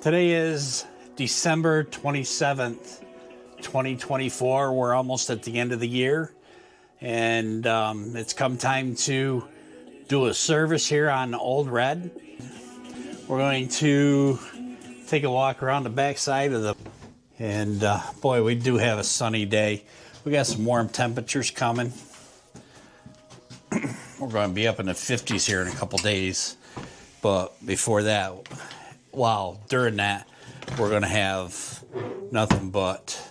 Today is December 27th, 2024. We're almost at the end of the year, and it's come time to do a service here on Old Red. We're going to take a walk around the backside of the, and boy, we do have a sunny day. We got some warm temperatures coming. We're going to be up in the 50s here in a couple days, but before that, wow, during that, we're going to have nothing but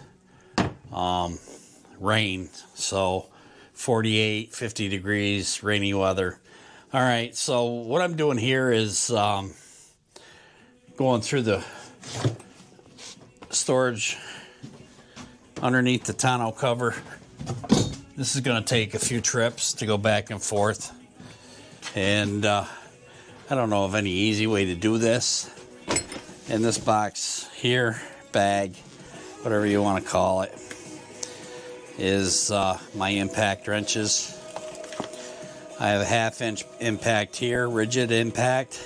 rain. So 48, 50 degrees, rainy weather. All right, so what I'm doing here is going through the storage underneath the tonneau cover. This is going to take a few trips to go back and forth. And I don't know of any easy way to do this. In this box here, bag, whatever you want to call it, is my impact wrenches. I have a 1/2 inch impact here, rigid impact,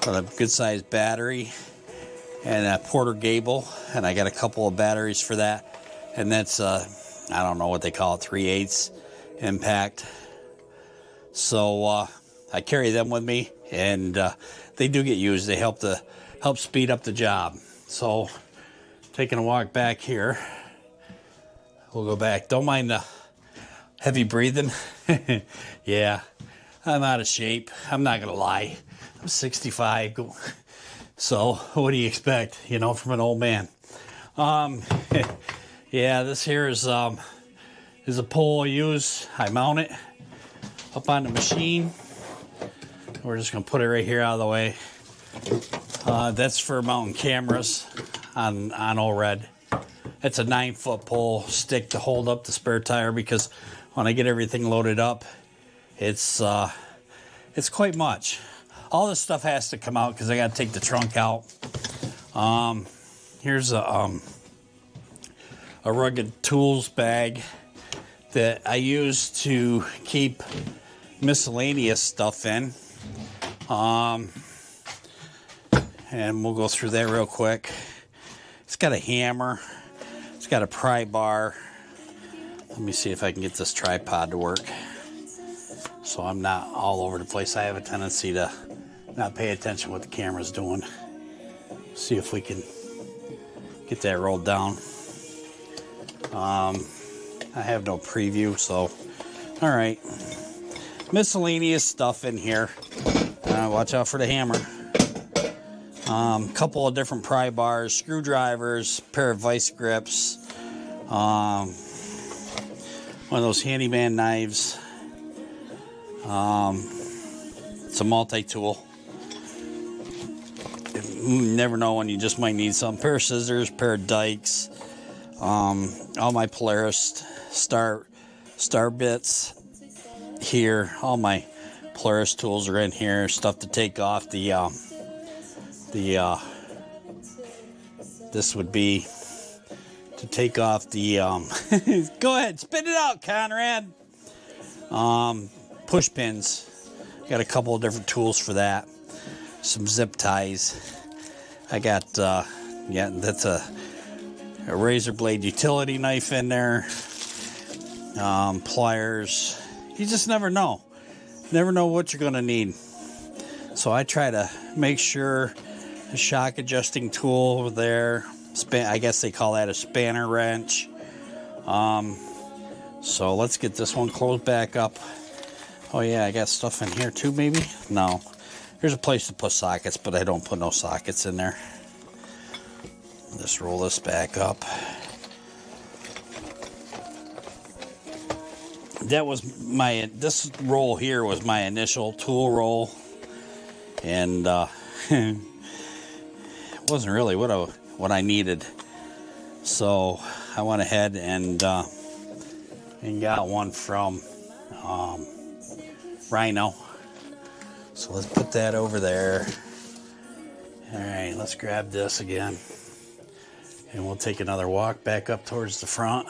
with a good sized battery and a Porter Gable, and I got a couple of batteries for that. And that's I don't know what they call it, 3/8 impact. So I carry them with me, and they do get used. They help speed up the job. So taking a walk back here, we'll go back. Don't mind the heavy breathing. Yeah, I'm out of shape. I'm not gonna lie. I'm 65. So what do you expect, you know, from an old man? Yeah, this here is a pole I use. I mount it up on the machine. We're just gonna put it right here out of the way. That's for mounting cameras on Old Red. It's a 9-foot pole stick to hold up the spare tire, because when I get everything loaded up, it's quite much. All this stuff has to come out because I got to take the trunk out. Here's a rugged tools bag that I use to keep miscellaneous stuff in. And we'll go through that real quick. It's got a hammer. It's got a pry bar. Let me see if I can get this tripod to work so I'm not all over the place. I have a tendency to not pay attention what the camera's doing. See if we can get that rolled down. I have no preview, so all right. Miscellaneous stuff in here. Watch out for the hammer. Couple of different pry bars, screwdrivers, pair of vice grips, one of those handyman knives. It's a multi-tool. You never know when you just might need some. Pair of scissors, pair of dikes, all my Polaris star bits here. All my Polaris tools are in here. Stuff to take off this would be to take off the go ahead, spit it out, Conrad. Push pins. Got a couple of different tools for that. Some zip ties. I got yeah, that's a razor blade utility knife in there. Pliers. You just never know. Never know what you're gonna need. So I try to make sure the shock adjusting tool over there. I guess they call that a spanner wrench. So let's get this one closed back up. Oh yeah, I got stuff in here too, maybe? No. There's a place to put sockets, but I don't put no sockets in there. Let's roll this back up. That was this roll here was my initial tool roll. And it wasn't really what I needed. So I went ahead and got one from Rhino. So let's put that over there. All right, let's grab this again. And we'll take another walk back up towards the front.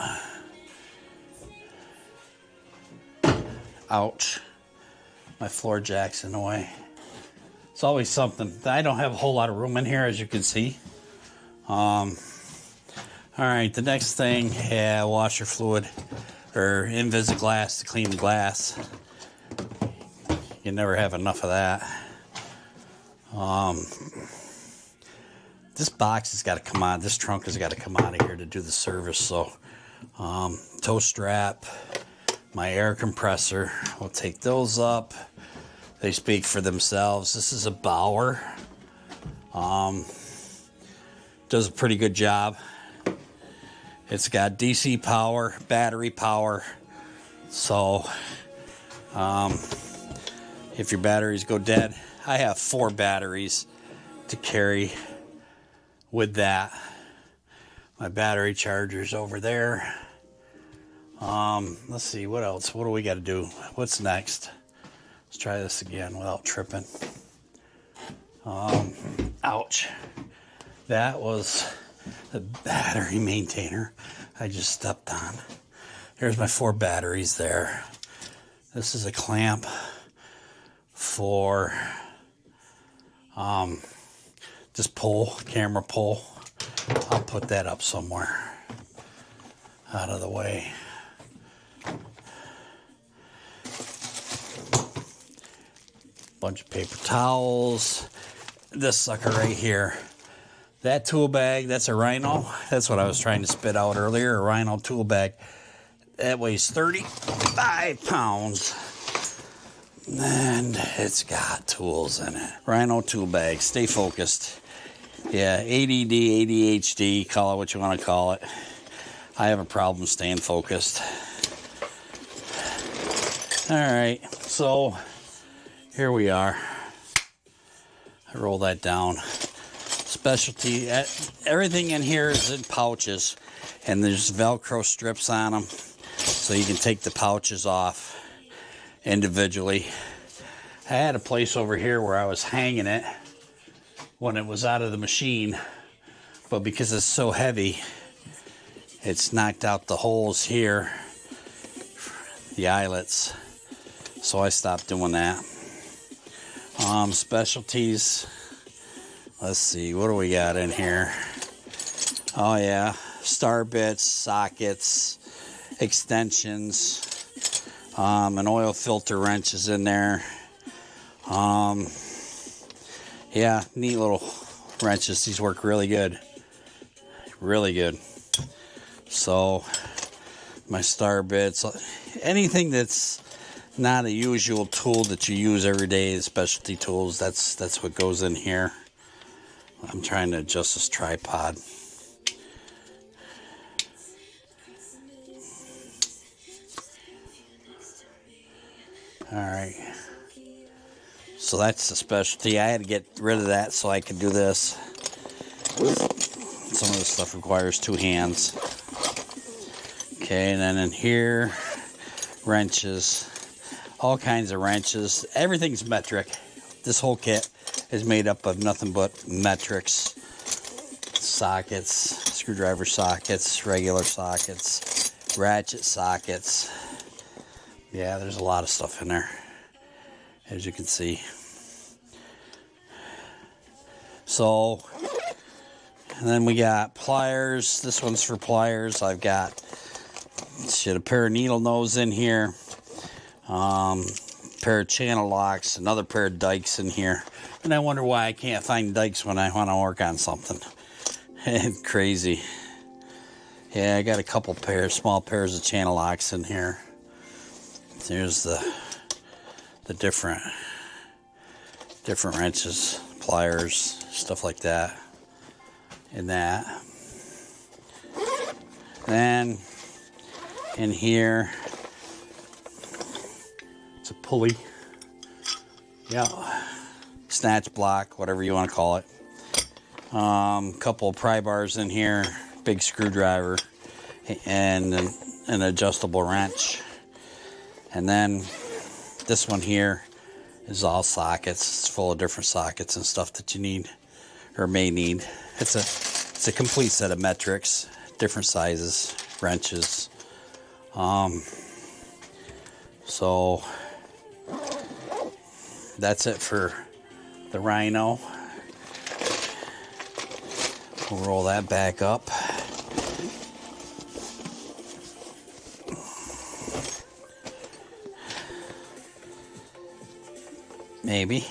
Ouch. My floor jack's in the way. It's always something. I don't have a whole lot of room in here, as you can see. All right, the next thing, yeah, washer fluid or Invisiglass to clean the glass. You never have enough of that. This box has got to come out. This trunk has got to come out of here to do the service. So, toe strap, my air compressor. We'll take those up. They speak for themselves. This is a Bauer. Does a pretty good job. It's got DC power, battery power. So, if your batteries go dead, I have 4 batteries to carry with that. My battery charger's over there. Let's see, what else? What do we got to do? What's next? Let's try this again without tripping. Ouch. That was the battery maintainer I just stepped on. There's my 4 batteries there. This is a clamp for this pole, camera pole. I'll put that up somewhere out of the way. Bunch of paper towels. This sucker right here. That tool bag, that's a Rhino. That's what I was trying to spit out earlier, a Rhino tool bag. That weighs 35 pounds. And it's got tools in it. Rhino tool bag, stay focused. Yeah, ADD, ADHD, call it what you want to call it. I have a problem staying focused. All right, so here we are. I roll that down. Specialty, everything in here is in pouches, and there's Velcro strips on them, so you can take the pouches off individually. I had a place over here where I was hanging it when it was out of the machine, but because it's so heavy, it's knocked out the holes here, the eyelets, so I stopped doing that. Specialties, let's see, what do we got in here? Oh yeah, star bits, sockets, extensions, an oil filter wrench is in there. Yeah, neat little wrenches. These work really good. Really good. So, my star bits, anything that's not a usual tool that you use every day, specialty tools, that's what goes in here. I'm trying to adjust this tripod. All right. So that's the specialty. I had to get rid of that so I could do this. Some of this stuff requires 2 hands. Okay, and then in here, wrenches. All kinds of wrenches. Everything's metric. This whole kit is made up of nothing but metrics. Sockets, screwdriver sockets, regular sockets, ratchet sockets. Yeah, there's a lot of stuff in there, as you can see. So, and then we got pliers. This one's for pliers. I've got a pair of needle nose in here. Pair of channel locks, another pair of dikes in here. And I wonder why I can't find dikes when I want to work on something. Crazy. Yeah, I got a couple small pairs of channel locks in here. There's the different wrenches, pliers, stuff like that. And that. Then in here, it's a pulley. Yeah, snatch block, whatever you want to call it. Couple of pry bars in here, big screwdriver, and an adjustable wrench. And then this one here is all sockets. It's full of different sockets and stuff that you need or may need. It's a complete set of metrics, different sizes, wrenches. So that's it for the Rhino. We'll roll that back up. Maybe.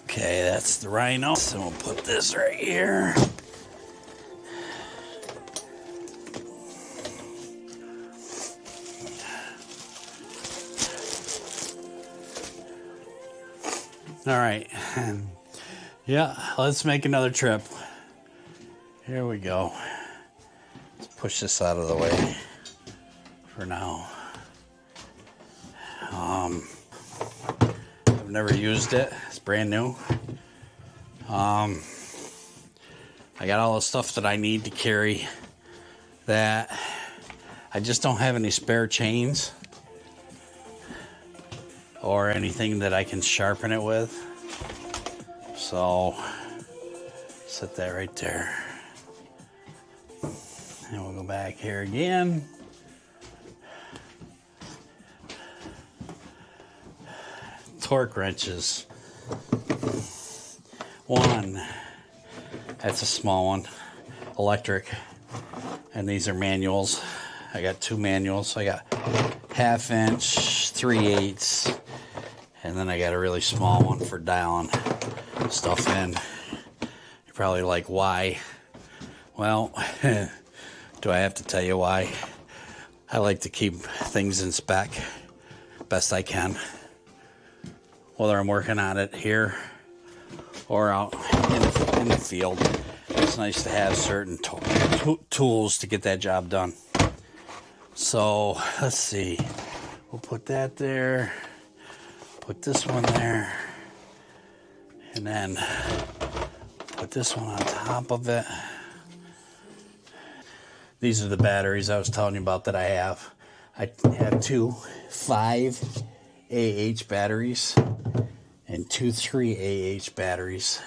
Okay, that's the Rhino. So we'll put this right here. All right. Yeah, let's make another trip. Here we go. Let's push this out of the way for now. I've never used it. It's brand new. I got all the stuff that I need to carry that. I just don't have any spare chains or anything that I can sharpen it with. So set that right there. And we'll go back here again. Torque wrenches. One. That's a small one. Electric. And these are manuals. I got 2 manuals. I got 1/2 inch, 3/8, and then I got a really small one for dialing stuff in. You're probably like, why? Well, do I have to tell you why? I like to keep things in spec best I can, whether I'm working on it here or out in the field. It's nice to have certain tools to get that job done. So let's see, we'll put that there, put this one there, and then put this one on top of it. These are the batteries I was telling you about that I have. I have 2 5AH batteries and 2 3AH batteries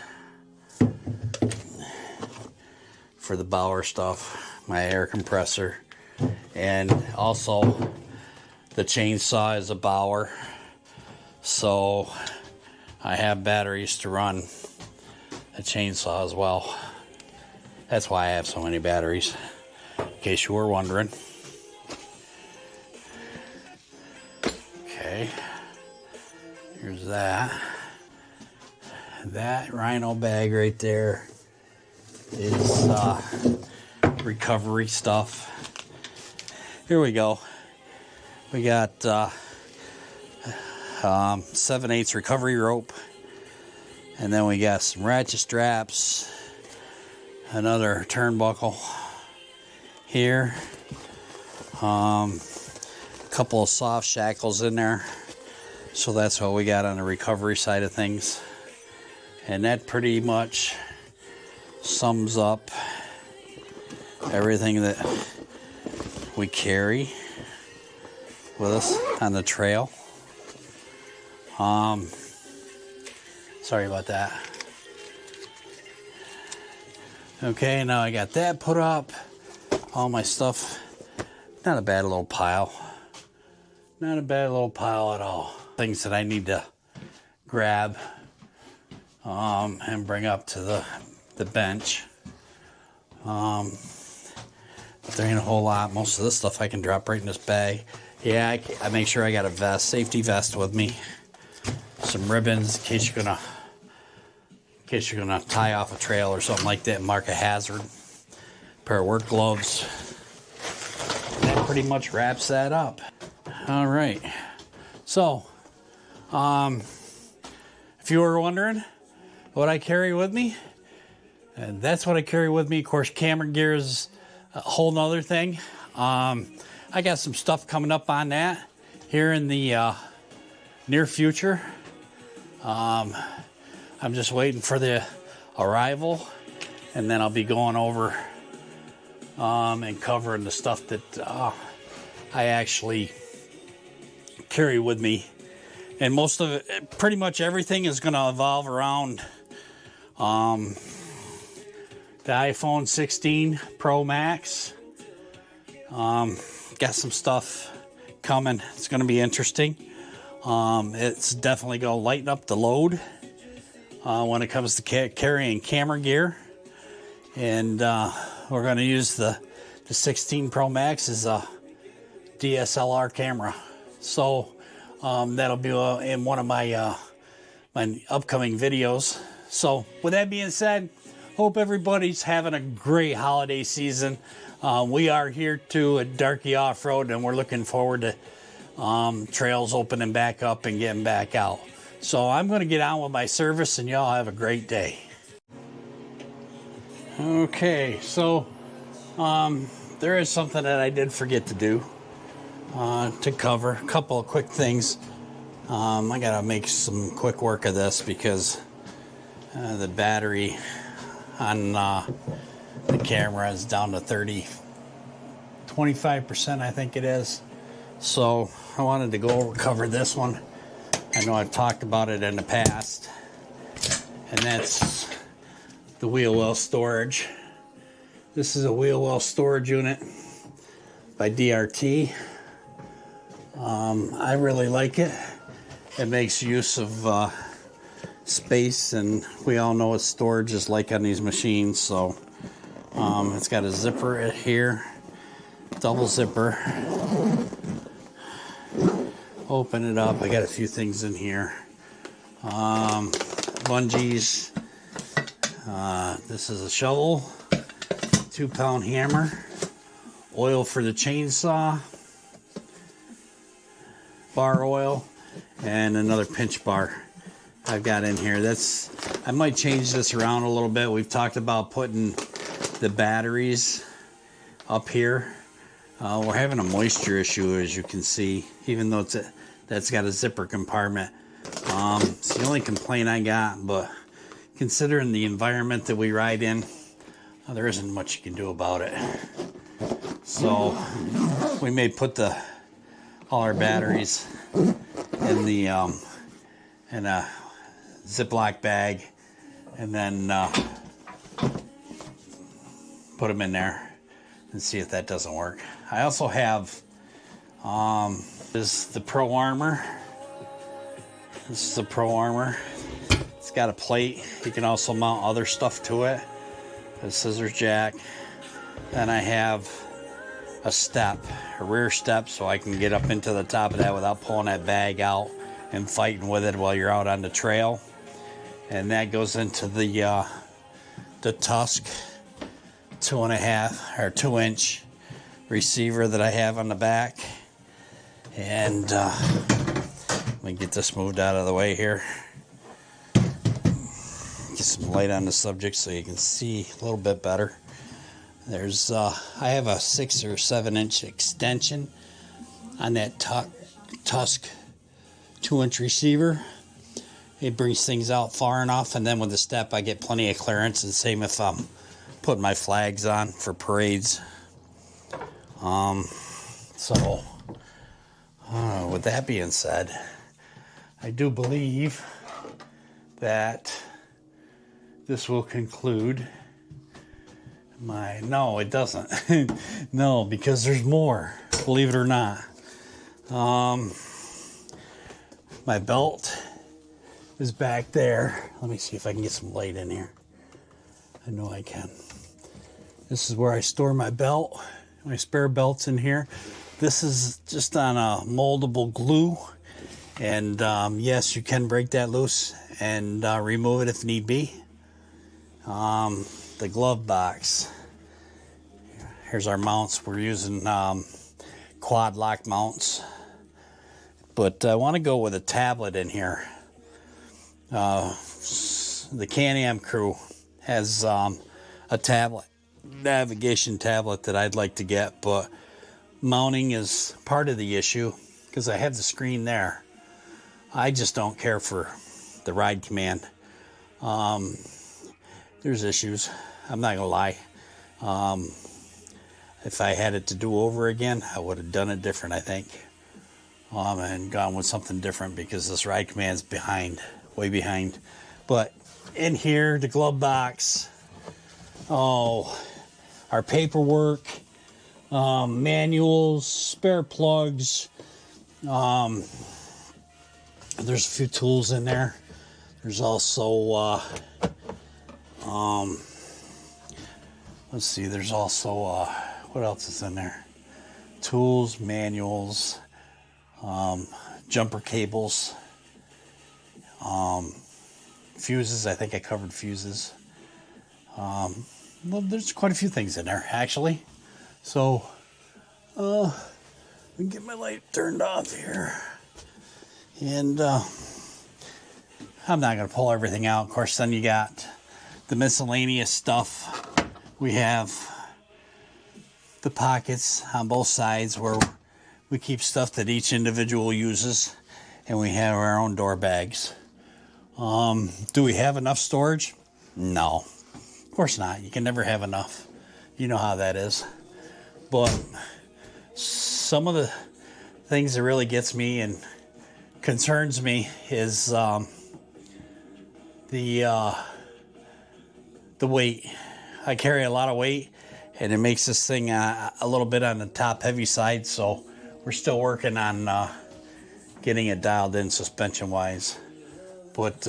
for the Bauer stuff, my air compressor. And also the chainsaw is a Bauer, so I have batteries to run a chainsaw as well. That's why I have so many batteries, in case you were wondering. Okay, here's that. That Rhino bag right there is recovery stuff. Here we go. We got 7/8 recovery rope, and then we got some ratchet straps, another turnbuckle here, a couple of soft shackles in there. So that's what we got on the recovery side of things, and that pretty much sums up everything that we carry with us on the trail. Sorry about that. Okay, now I got that put up. All my stuff. Not a bad little pile. Not a bad little pile at all. Things that I need to grab and bring up to the bench. There ain't a whole lot. Most of this stuff I can drop right in this bag. Yeah, I make sure I got a vest, safety vest with me. Some ribbons in case you're gonna tie off a trail or something like that and mark a hazard. Pair of work gloves. That pretty much wraps that up. All right. So, if you were wondering what I carry with me, and that's what I carry with me. Of course, camera gear is a whole nother thing. I got some stuff coming up on that here in the near future. I'm just waiting for the arrival, and then I'll be going over and covering the stuff that I actually carry with me. And most of it, pretty much everything is going to evolve around the iPhone 16 Pro Max. Got some stuff coming. It's going to be interesting. It's definitely going to lighten up the load when it comes to carrying camera gear. And we're going to use the 16 Pro Max as a DSLR camera. So that'll be in one of my my upcoming videos. So with that being said, hope everybody's having a great holiday season. We are here too at DarKei Off-Road, and we're looking forward to trails opening back up and getting back out. So I'm going to get on with my service, and y'all have a great day. Okay, so there is something that I did forget to do, to cover. A couple of quick things. I gotta make some quick work of this because the battery on the camera is down to 25%, I think it is. So I wanted to cover this one. I know I've talked about it in the past, and that's the wheel well storage. This is a wheel well storage unit by DRT. I really like it. It makes use of space, and we all know what storage is like on these machines. So it's got a zipper here, double zipper. Open it up. I got a few things in here. Lunges. This is a shovel, 2-pound hammer, oil for the chainsaw, bar oil, and another pinch bar I've got in here. I might change this around a little bit. We've talked about putting the batteries up here. We're having a moisture issue, as you can see, even though that's got a zipper compartment. It's the only complaint I got, but considering the environment that we ride in, there isn't much you can do about it. So we may put all our batteries in in a Ziploc bag, and then put them in there and see if that doesn't work. I also have this is the Pro Armor. This is the Pro Armor. It's got a plate. You can also mount other stuff to it. A scissors jack. Then I have a rear step, so I can get up into the top of that without pulling that bag out and fighting with it while you're out on the trail. And that goes into the Tusk 2.5 or 2-inch receiver that I have on the back. And let me get this moved out of the way here. Get some light on the subject so you can see a little bit better. There's I have a 6 or 7-inch extension on that Tusk 2-inch receiver. It brings things out far enough, and then with the step I get plenty of clearance, and same if I'm putting my flags on for parades. So with that being said, I do believe that this will conclude no, it doesn't. No, because there's more, believe it or not. My belt is back there. Let me see if I can get some light in here. I know I can. This is where I store my belt. My spare belt's in here. This is just on a moldable glue. And yes, you can break that loose and remove it if need be. The glove box. Here's our mounts. We're using quad lock mounts. But I want to go with a tablet in here. The Can-Am crew has a tablet, navigation tablet that I'd like to get, but mounting is part of the issue because I have the screen there. I just don't care for the ride command. There's issues. I'm not gonna lie. If I had it to do over again, I would have done it different, I think. And gone with something different because this ride command's behind, way behind. But in here, the glove box, oh, our paperwork, manuals, spare plugs. There's a few tools in there. There's also, let's see, there's also, what else is in there? Tools, manuals, jumper cables, fuses. I think I covered fuses. Well, there's quite a few things in there, actually. So, let me get my light turned off here. And I'm not going to pull everything out. Of course, then you got the miscellaneous stuff. We have the pockets on both sides where we keep stuff that each individual uses. And we have our own door bags. Do we have enough storage? No. Of course not. You can never have enough. You know how that is. But some of the things that really gets me and concerns me is the weight. I carry a lot of weight, and it makes this thing a little bit on the top heavy side, so we're still working on getting it dialed in suspension wise. But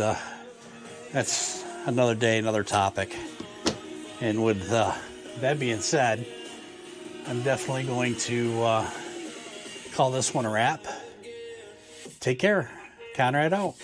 that's another day, another topic. And with that being said, I'm definitely going to call this one a wrap. Take care. Conrad out.